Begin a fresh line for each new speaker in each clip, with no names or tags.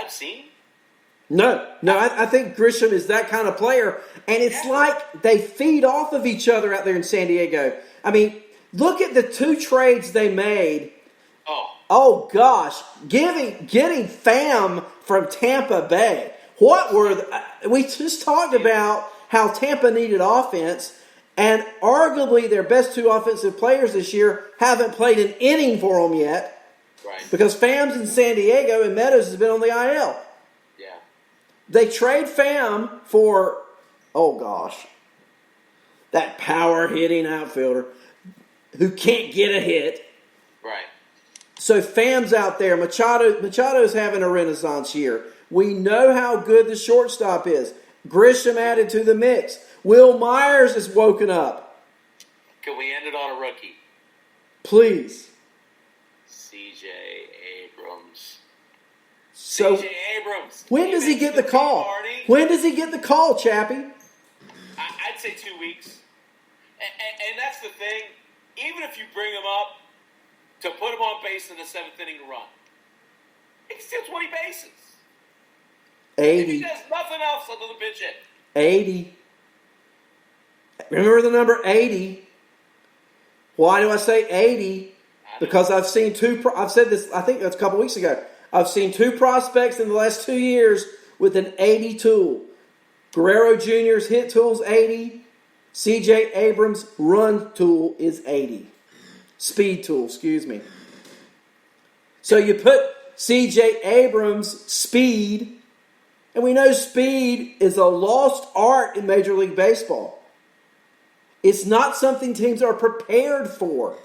I've seen.
No, I think Grisham is that kind of player, and it's like they feed off of each other out there in San Diego. I mean, look at the 2 trades they made. Oh gosh, getting Pham from Tampa Bay. We just talked about how Tampa needed offense, and arguably their best 2 offensive players this year haven't played an inning for them yet.
Right.
Because Pham's in San Diego and Meadows has been on the IL.
Yeah.
They trade Pham for, that power hitting outfielder who can't get a hit.
Right.
So Pham's out there. Machado's having a renaissance year. We know how good the shortstop is. Grisham added to the mix. Will Myers has woken up.
Can we end it on a rookie?
Please.
C.J. Abrams.
So,
C.J. Abrams.
When does he get the call? When does he get the call, Chappie?
I'd say 2 weeks. And that's the thing. Even if you bring him up to put him on base in the 7th inning to run, he can steal 20 bases.
80.
If he does nothing else other than pitch it.
80. Remember the number 80. Why do I say 80? Because I've seen I've said this, I think that's a couple weeks ago. I've seen 2 prospects in the last 2 years with an 80 tool. Guerrero Jr.'s hit tool's 80. C.J. Abrams' run tool is 80. Speed tool, excuse me. So you put C.J. Abrams' speed, and we know speed is a lost art in Major League Baseball. It's not something teams are prepared for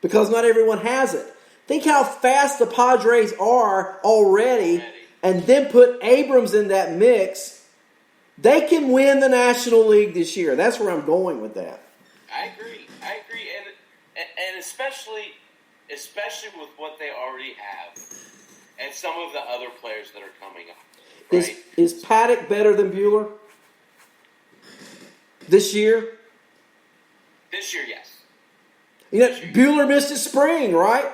because not everyone has it. Think how fast the Padres are already, and then put Abrams in that mix. They can win the National League this year. That's where I'm going with that.
I agree, and especially with what they already have, and some of the other players that are coming up. Right?
Is Paddock better than Buehler this year?
This year, yes.
You know, Buehler missed his spring, right?
Right.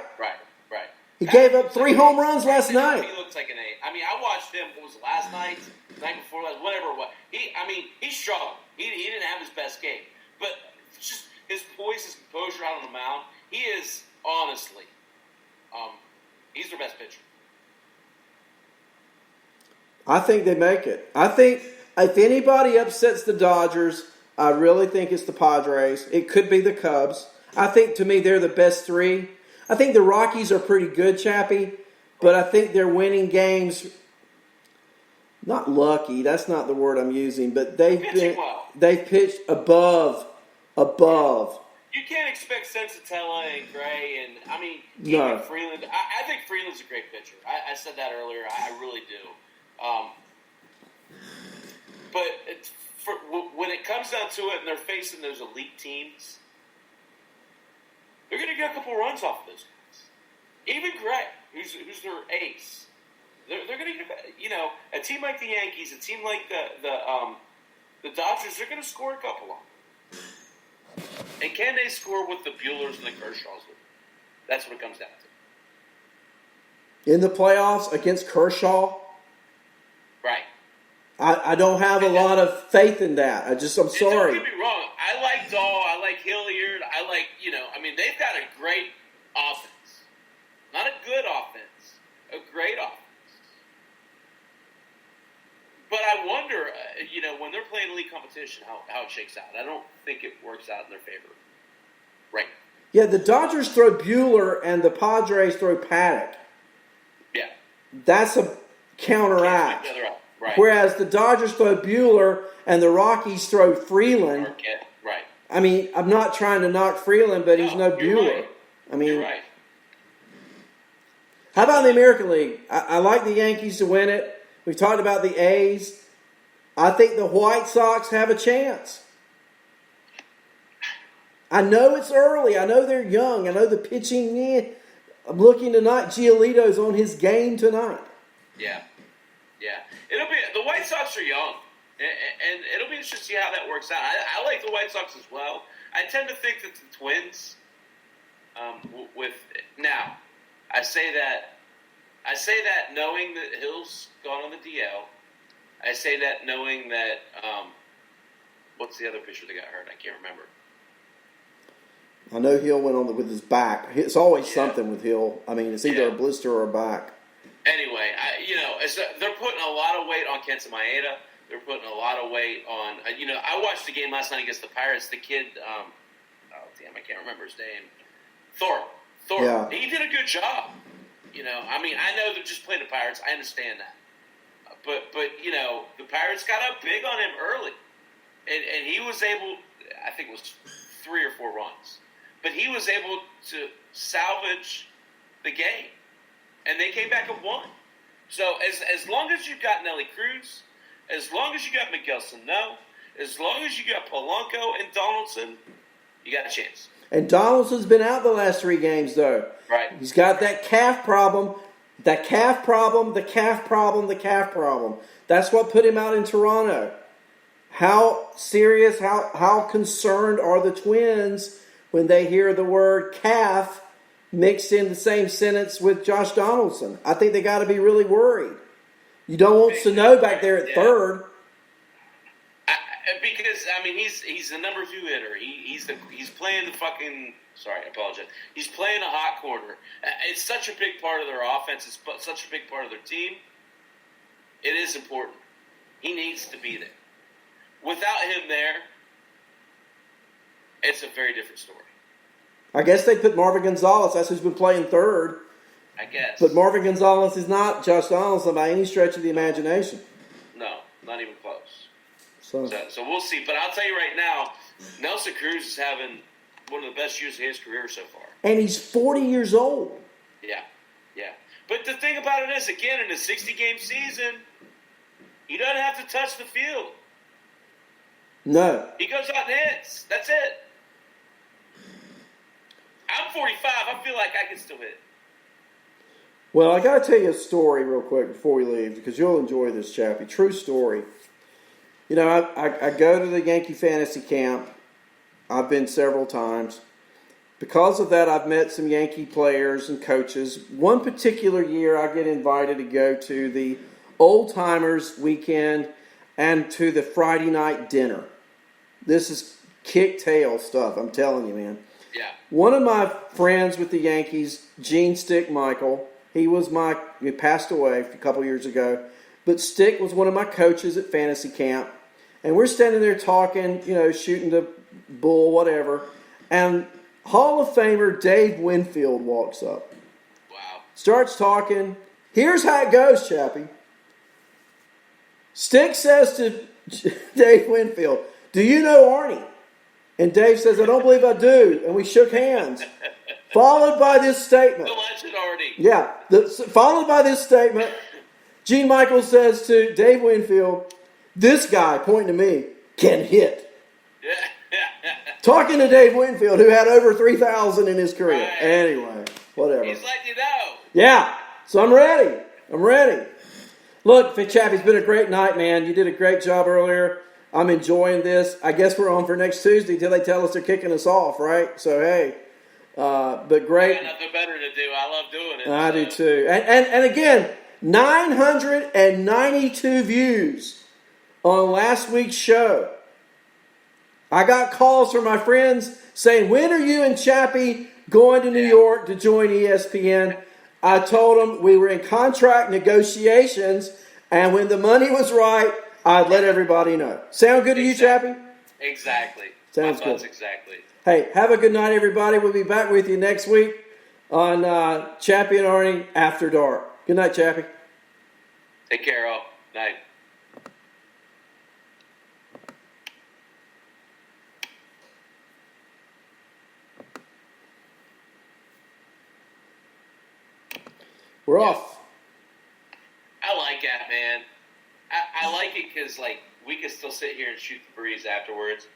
He gave up 3 home runs last night.
He looks like an A. I mean, I watched him. What was it, last night? The night before last, whatever it was. He struggled. He didn't have his best game, but just his poise, his composure out on the mound. He is honestly, he's their best pitcher.
I think they make it. I think if anybody upsets the Dodgers, I really think it's the Padres. It could be the Cubs. I think, to me, they're the best 3. I think the Rockies are pretty good, Chappie, but I think they're winning games. Not lucky. That's not the word I'm using, but they've pitched above.
You can't expect Sensatella and Gray and even Freeland. I think Freeland's a great pitcher. I said that earlier. I really do. But when it comes down to it, and they're facing those elite teams, they're going to get a couple runs off of those guys. Even Gray, who's their ace, they're going to get a team like the Yankees, a team like the Dodgers, they're going to score a couple on them. And can they score with the Buehlers and the Kershaws? That's what it comes down to.
In the playoffs against Kershaw?
Right.
I don't have a lot of faith in that. I'm sorry.
Don't get me wrong. I like Dahl. I like Hilliard. I like, they've got a great offense. Not a good offense. A great offense. But I wonder, when they're playing league competition, how it shakes out. I don't think it works out in their favor. Right.
Yeah, the Dodgers throw Buehler and the Padres throw Paddock.
Yeah.
That's a counteract.
Right.
Whereas the Dodgers throw Buehler and the Rockies throw Freeland.
Right.
I mean, I'm not trying to knock Freeland, but he's no Buehler.
Right. You're right.
How about the American League? I like the Yankees to win it. We've talked about the A's. I think the White Sox have a chance. I know it's early. I know they're young. I know the pitching. I'm looking tonight. Giolito's on his game tonight.
Yeah. It'll be the White Sox are young, and it'll be interesting to see how that works out. I like the White Sox as well. I tend to think that the Twins, I say that I say that knowing that Hill's gone on the DL. I say that knowing that what's the other pitcher that got hurt? I can't remember.
I know Hill went on with his back. It's always something with Hill. I mean, it's either a blister or a back.
Anyway, they're putting a lot of weight on Kenta Maeda. They're putting a lot of weight on. I watched the game last night against the Pirates. The kid, I can't remember his name. Thorpe.
Yeah.
He did a good job. I know they're just playing the Pirates. I understand that. But the Pirates got up big on him early. And he was able, I think it was 3 or 4 runs. But he was able to salvage the game. And they came back and won. So as long as you got Nelly Cruz, as long as you got Miguel Sano, as long as you got Polanco and Donaldson, you got a chance.
And Donaldson's been out the last 3 games, though.
Right.
He's got that calf problem. That calf problem, the calf problem, the calf problem. That's what put him out in Toronto. How serious, how concerned are the Twins when they hear the word calf mixed in the same sentence with Josh Donaldson? I think they got to be really worried. You don't want Sano back there at third.
Because he's the number 2 hitter. He's playing the fucking. Sorry, I apologize. He's playing a hot corner. It's such a big part of their offense. It's such a big part of their team. It is important. He needs to be there. Without him there, it's a very different story.
I guess they put Marvin Gonzalez. That's who's been playing third.
I guess.
But Marvin Gonzalez is not Josh Donaldson by any stretch of the imagination.
No, not even close.
So
we'll see. But I'll tell you right now, Nelson Cruz is having one of the best years of his career so far.
And he's 40 years old.
Yeah. But the thing about it is, again, in a 60-game season, he doesn't have to touch the field.
No.
He goes out and hits. That's it. I'm 45. I feel like I can still hit.
Well, I got to tell you a story real quick before we leave, because you'll enjoy this, Chappie. True story. I go to the Yankee Fantasy Camp. I've been several times. Because of that, I've met some Yankee players and coaches. One particular year, I get invited to go to the Old Timers weekend and to the Friday night dinner. This is kick-tail stuff, I'm telling you, man.
Yeah.
One of my friends with the Yankees, Gene Stick Michael, he passed away a couple years ago, but Stick was one of my coaches at Fantasy Camp. And we're standing there talking, shooting the bull, whatever. And Hall of Famer Dave Winfield walks up.
Wow.
Starts talking. Here's how it goes, Chappie. Stick says to Dave Winfield, "Do you know Arnie?" And Dave says, "I don't believe I do." And we shook hands. Followed by this statement.
The legend Arnie.
Yeah. Followed by this statement, Gene Michael says to Dave Winfield, "This guy," pointing to me, "can hit." Talking to Dave Winfield, who had over 3,000 in his career.
Right.
Anyway, whatever.
He's letting you know.
Yeah. So I'm ready. Look, Chappie, it's been a great night, man. You did a great job earlier. I'm enjoying this. I guess we're on for next Tuesday till they tell us they're kicking us off, right? So, hey. But great.
I got nothing better to do. I love doing it.
I do too. And again, 992 views on last week's show. I got calls from my friends saying, "When are you and Chappie going to New York to join ESPN?" I told them we were in contract negotiations, and when the money was right, I'd let everybody know. Sound good to you, Chappie?
Exactly.
Sounds good.
Exactly.
Hey, have a good night, everybody. We'll be back with you next week on Chappie and Arnie After Dark. Good night, Chappie.
Take care, all. Night.
We're off.
I like that, man. I like it because, we can still sit here and shoot the breeze afterwards.